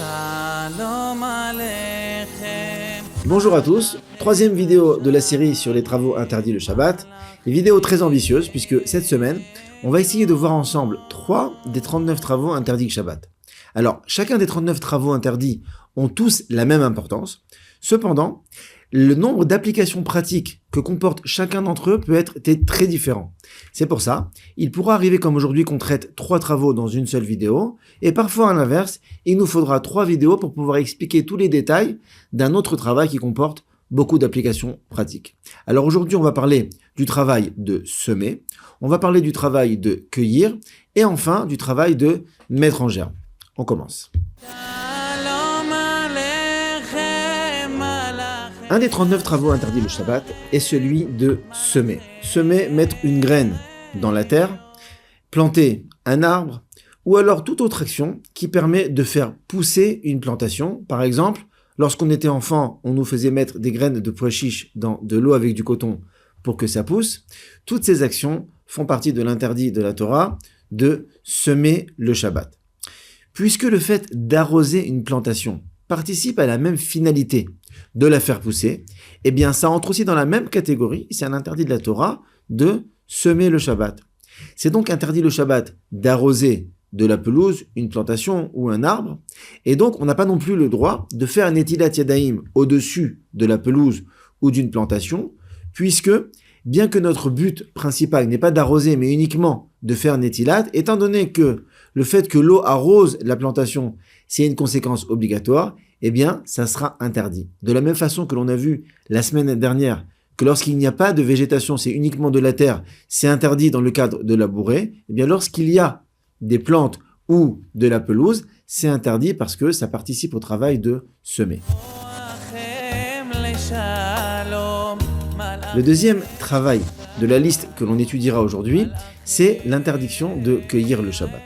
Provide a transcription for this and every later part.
Shalom Aleichem. Bonjour à tous, troisième vidéo de la série sur les travaux interdits le Shabbat. Une vidéo très ambitieuse puisque cette semaine, on va essayer de voir ensemble 3 des 39 travaux interdits le Shabbat. Alors, chacun des 39 travaux interdits ont tous la même importance. Cependant, le nombre d'applications pratiques que comporte chacun d'entre eux peut être très différent. C'est pour ça, il pourra arriver comme aujourd'hui qu'on traite 3 travaux dans une seule vidéo, et parfois à l'inverse, il nous faudra 3 vidéos pour pouvoir expliquer tous les détails d'un autre travail qui comporte beaucoup d'applications pratiques. Alors aujourd'hui, on va parler du travail de semer, on va parler du travail de cueillir, et enfin du travail de mettre en germe. On commence. Un des 39 travaux interdits le Shabbat est celui de semer. Semer, mettre une graine dans la terre, planter un arbre, ou alors toute autre action qui permet de faire pousser une plantation. Par exemple, lorsqu'on était enfant, on nous faisait mettre des graines de pois chiches dans de l'eau avec du coton pour que ça pousse. Toutes ces actions font partie de l'interdit de la Torah de semer le Shabbat. Puisque le fait d'arroser une plantation participe à la même finalité de la faire pousser, eh bien ça entre aussi dans la même catégorie, c'est un interdit de la Torah de semer le Shabbat. C'est donc interdit le Shabbat d'arroser de la pelouse, une plantation ou un arbre, et donc on n'a pas non plus le droit de faire un Netilat Yadayim au-dessus de la pelouse ou d'une plantation, puisque bien que notre but principal n'est pas d'arroser mais uniquement de faire Netilat, étant donné que le fait que l'eau arrose la plantation, c'est une conséquence obligatoire, eh bien, ça sera interdit. De la même façon que l'on a vu la semaine dernière que lorsqu'il n'y a pas de végétation, c'est uniquement de la terre, c'est interdit dans le cadre de labourer, eh bien, lorsqu'il y a des plantes ou de la pelouse, c'est interdit parce que ça participe au travail de semer. Le deuxième travail de la liste que l'on étudiera aujourd'hui, c'est l'interdiction de cueillir le Shabbat.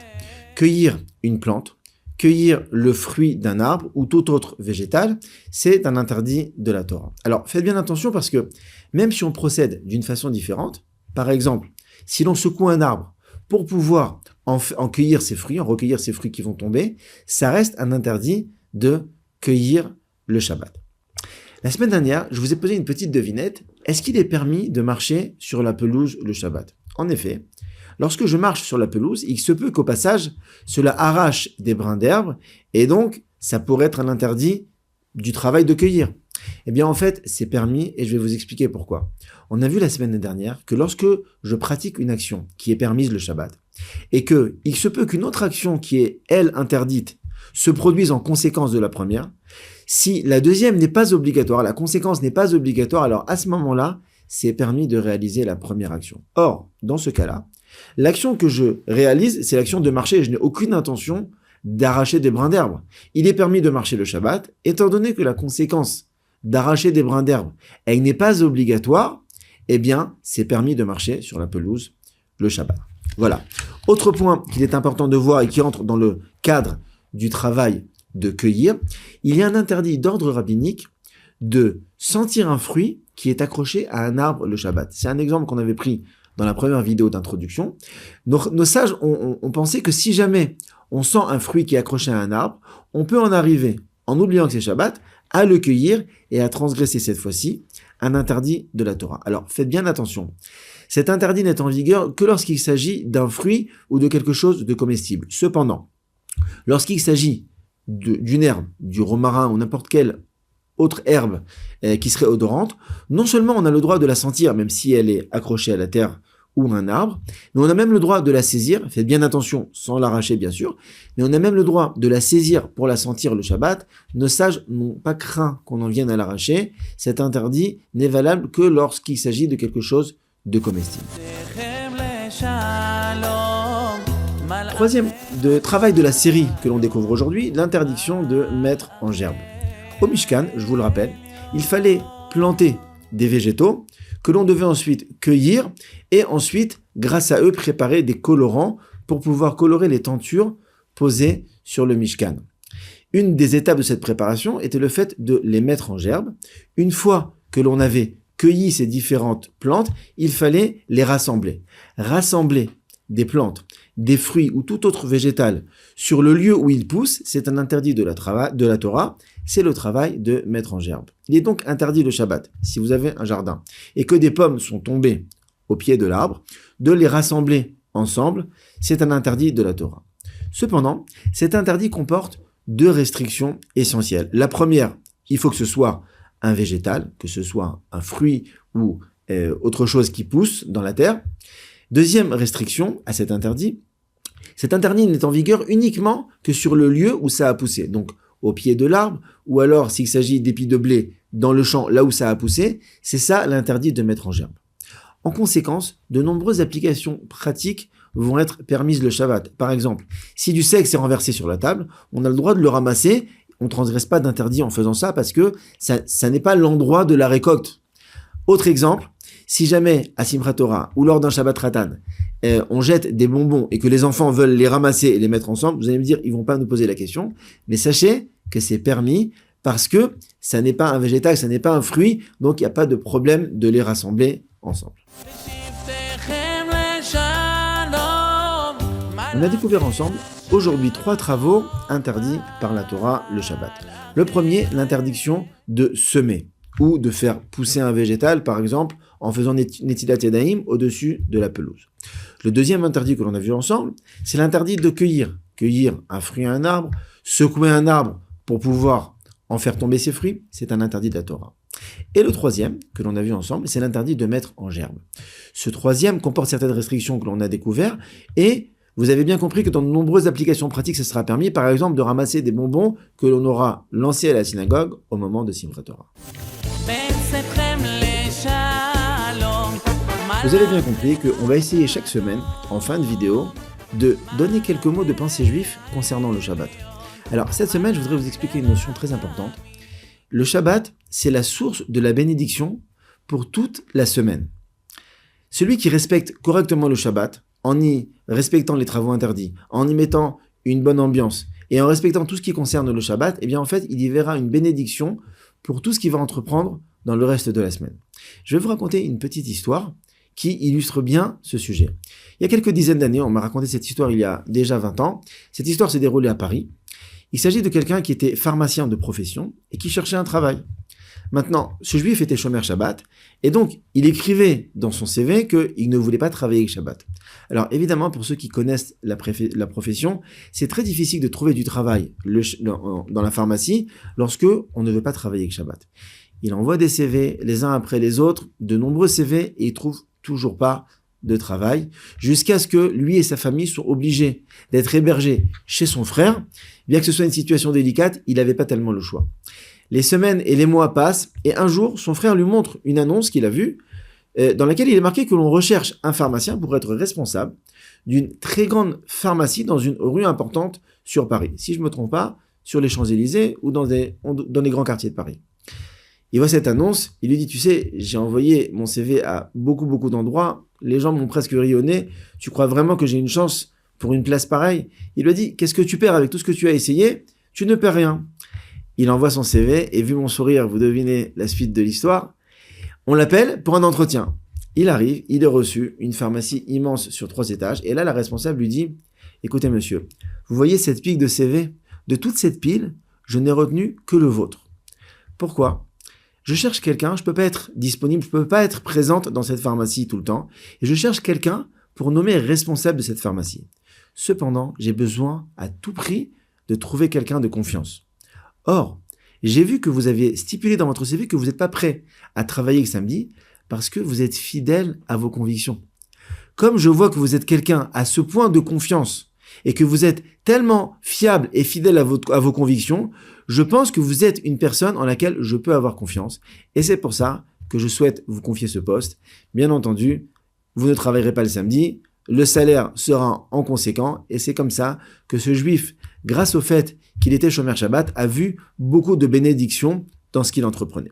Cueillir une plante, cueillir le fruit d'un arbre ou tout autre végétal, c'est un interdit de la Torah. Alors, faites bien attention parce que même si on procède d'une façon différente, par exemple, si l'on secoue un arbre pour pouvoir en cueillir ses fruits, en recueillir ses fruits qui vont tomber, ça reste un interdit de cueillir le Shabbat. La semaine dernière, je vous ai posé une petite devinette. Est-ce qu'il est permis de marcher sur la pelouse le Shabbat ? En effet, lorsque je marche sur la pelouse, il se peut qu'au passage, cela arrache des brins d'herbe, et donc, ça pourrait être un interdit du travail de cueillir. Eh bien, en fait, c'est permis, et je vais vous expliquer pourquoi. On a vu la semaine dernière que lorsque je pratique une action qui est permise le Shabbat, et que il se peut qu'une autre action qui est, elle, interdite, se produise en conséquence de la première, si la deuxième n'est pas obligatoire, la conséquence n'est pas obligatoire, alors à ce moment-là, c'est permis de réaliser la première action. Or, dans ce cas-là, l'action que je réalise, c'est l'action de marcher et je n'ai aucune intention d'arracher des brins d'herbe. Il est permis de marcher le Shabbat, étant donné que la conséquence d'arracher des brins d'herbe, elle n'est pas obligatoire, eh bien, c'est permis de marcher sur la pelouse le Shabbat. Voilà. Autre point qu'il est important de voir et qui entre dans le cadre du travail de cueillir, il y a un interdit d'ordre rabbinique de sentir un fruit qui est accroché à un arbre le Shabbat. C'est un exemple qu'on avait pris dans la première vidéo d'introduction. Nos sages ont pensé que si jamais on sent un fruit qui est accroché à un arbre, on peut en arriver, en oubliant que c'est Shabbat, à le cueillir et à transgresser cette fois-ci un interdit de la Torah. Alors faites bien attention. Cet interdit n'est en vigueur que lorsqu'il s'agit d'un fruit ou de quelque chose de comestible. Cependant, lorsqu'il s'agit d'une herbe, du romarin ou n'importe quelle autre herbe qui serait odorante, non seulement on a le droit de la sentir, même si elle est accrochée à la terre ou à un arbre, mais on a même le droit de la saisir, faites bien attention, sans l'arracher bien sûr, mais on a même le droit de la saisir pour la sentir le Shabbat. Nos sages n'ont pas craint qu'on en vienne à l'arracher. Cet interdit n'est valable que lorsqu'il s'agit de quelque chose de comestible. Troisième travail de la série que l'on découvre aujourd'hui, l'interdiction de mettre en gerbe. Au Mishkan, je vous le rappelle, il fallait planter des végétaux que l'on devait ensuite cueillir et ensuite, grâce à eux, préparer des colorants pour pouvoir colorer les tentures posées sur le Mishkan. Une des étapes de cette préparation était le fait de les mettre en gerbe. Une fois que l'on avait cueilli ces différentes plantes, il fallait les rassembler. Rassembler des plantes des fruits ou tout autre végétal sur le lieu où il pousse, c'est un interdit de la Torah, c'est le travail de mettre en gerbe. Il est donc interdit le Shabbat, si vous avez un jardin, et que des pommes sont tombées au pied de l'arbre, de les rassembler ensemble, c'est un interdit de la Torah. Cependant, cet interdit comporte deux restrictions essentielles. La première, il faut que ce soit un végétal, que ce soit un fruit ou autre chose qui pousse dans la terre. Deuxième restriction à cet interdit n'est en vigueur uniquement que sur le lieu où ça a poussé, donc au pied de l'arbre, ou alors s'il s'agit d'épis de blé dans le champ là où ça a poussé, c'est ça l'interdit de mettre en gerbe. En conséquence, de nombreuses applications pratiques vont être permises le Shabbat. Par exemple, si du sexe est renversé sur la table, on a le droit de le ramasser, on ne transgresse pas d'interdit en faisant ça parce que ça n'est pas l'endroit de la récolte. Autre exemple, si jamais à Simchat Torah ou lors d'un Shabbat Ratan, on jette des bonbons et que les enfants veulent les ramasser et les mettre ensemble, vous allez me dire, ils vont pas nous poser la question, mais sachez que c'est permis parce que ça n'est pas un végétal, ça n'est pas un fruit, donc il n'y a pas de problème de les rassembler ensemble. On a découvert ensemble aujourd'hui 3 travaux interdits par la Torah le Shabbat. Le premier, l'interdiction de semer ou de faire pousser un végétal, par exemple, en faisant Netilat Yadayim au-dessus de la pelouse. Le deuxième interdit que l'on a vu ensemble, c'est l'interdit de cueillir. Cueillir un fruit à un arbre, secouer un arbre pour pouvoir en faire tomber ses fruits, c'est un interdit de la Torah. Et le troisième, que l'on a vu ensemble, c'est l'interdit de mettre en gerbe. Ce troisième comporte certaines restrictions que l'on a découvertes et vous avez bien compris que dans de nombreuses applications pratiques, ce sera permis, par exemple, de ramasser des bonbons que l'on aura lancés à la synagogue au moment de Simchat Torah. Vous avez bien compris qu'on va essayer chaque semaine, en fin de vidéo, de donner quelques mots de pensée juif concernant le Shabbat. Alors, cette semaine, je voudrais vous expliquer une notion très importante. Le Shabbat, c'est la source de la bénédiction pour toute la semaine. Celui qui respecte correctement le Shabbat, en y respectant les travaux interdits, en y mettant une bonne ambiance et en respectant tout ce qui concerne le Shabbat, eh bien en fait, il y verra une bénédiction pour tout ce qu'il va entreprendre dans le reste de la semaine. Je vais vous raconter une petite histoire qui illustre bien ce sujet. Il y a quelques dizaines d'années, on m'a raconté cette histoire il y a déjà 20 ans. Cette histoire s'est déroulée à Paris. Il s'agit de quelqu'un qui était pharmacien de profession et qui cherchait un travail. Maintenant, ce juif était chômeur Shabbat, et donc il écrivait dans son CV qu'il ne voulait pas travailler avec Shabbat. Alors évidemment, pour ceux qui connaissent la profession, c'est très difficile de trouver du travail dans la pharmacie lorsque on ne veut pas travailler avec Shabbat. Il envoie des CV les uns après les autres, de nombreux CV, et il trouve toujours pas de travail, jusqu'à ce que lui et sa famille soient obligés d'être hébergés chez son frère. Bien que ce soit une situation délicate, il n'avait pas tellement le choix. Les semaines et les mois passent, et un jour, son frère lui montre une annonce qu'il a vue, dans laquelle il est marqué que l'on recherche un pharmacien pour être responsable d'une très grande pharmacie dans une rue importante sur Paris. Si je ne me trompe pas, sur les Champs-Élysées ou dans les grands quartiers de Paris. Il voit cette annonce, il lui dit, tu sais, j'ai envoyé mon CV à beaucoup d'endroits, les gens m'ont presque ri au nez, tu crois vraiment que j'ai une chance pour une place pareille? Il lui dit, qu'est-ce que tu perds avec tout ce que tu as essayé? Tu ne perds rien. Il envoie son CV, et vu mon sourire, vous devinez la suite de l'histoire. On l'appelle pour un entretien. Il arrive, il est reçu, une pharmacie immense sur 3 étages, et là, la responsable lui dit, écoutez monsieur, vous voyez cette pile de CV? De toute cette pile, je n'ai retenu que le vôtre. Pourquoi? Je cherche quelqu'un, je peux pas être disponible, je peux pas être présente dans cette pharmacie tout le temps, et je cherche quelqu'un pour nommer responsable de cette pharmacie. Cependant, j'ai besoin à tout prix de trouver quelqu'un de confiance. Or, j'ai vu que vous aviez stipulé dans votre CV que vous n'êtes pas prêt à travailler le samedi parce que vous êtes fidèle à vos convictions. Comme je vois que vous êtes quelqu'un à ce point de confiance et que vous êtes tellement fiable et fidèle à vos convictions, je pense que vous êtes une personne en laquelle je peux avoir confiance. Et c'est pour ça que je souhaite vous confier ce poste. Bien entendu, vous ne travaillerez pas le samedi, le salaire sera en conséquent, et c'est comme ça que ce juif, grâce au fait qu'il était chômeur Shabbat, a vu beaucoup de bénédictions dans ce qu'il entreprenait.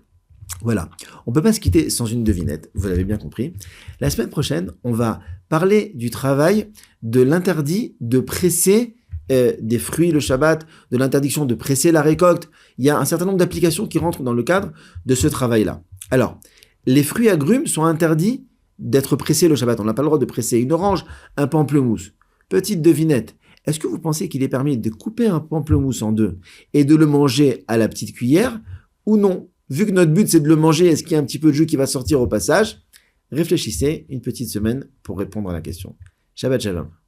Voilà, on ne peut pas se quitter sans une devinette, vous l'avez bien compris. La semaine prochaine, on va parler du travail de l'interdit de presser des fruits le Shabbat, de l'interdiction de presser la récolte. Il y a un certain nombre d'applications qui rentrent dans le cadre de ce travail-là. Alors, les fruits agrumes sont interdits d'être pressés le Shabbat. On n'a pas le droit de presser une orange, un pamplemousse. Petite devinette, est-ce que vous pensez qu'il est permis de couper un pamplemousse en deux et de le manger à la petite cuillère ou non? Vu que notre but c'est de le manger, est-ce qu'il y a un petit peu de jus qui va sortir au passage? Réfléchissez une petite semaine pour répondre à la question. Shabbat Shalom.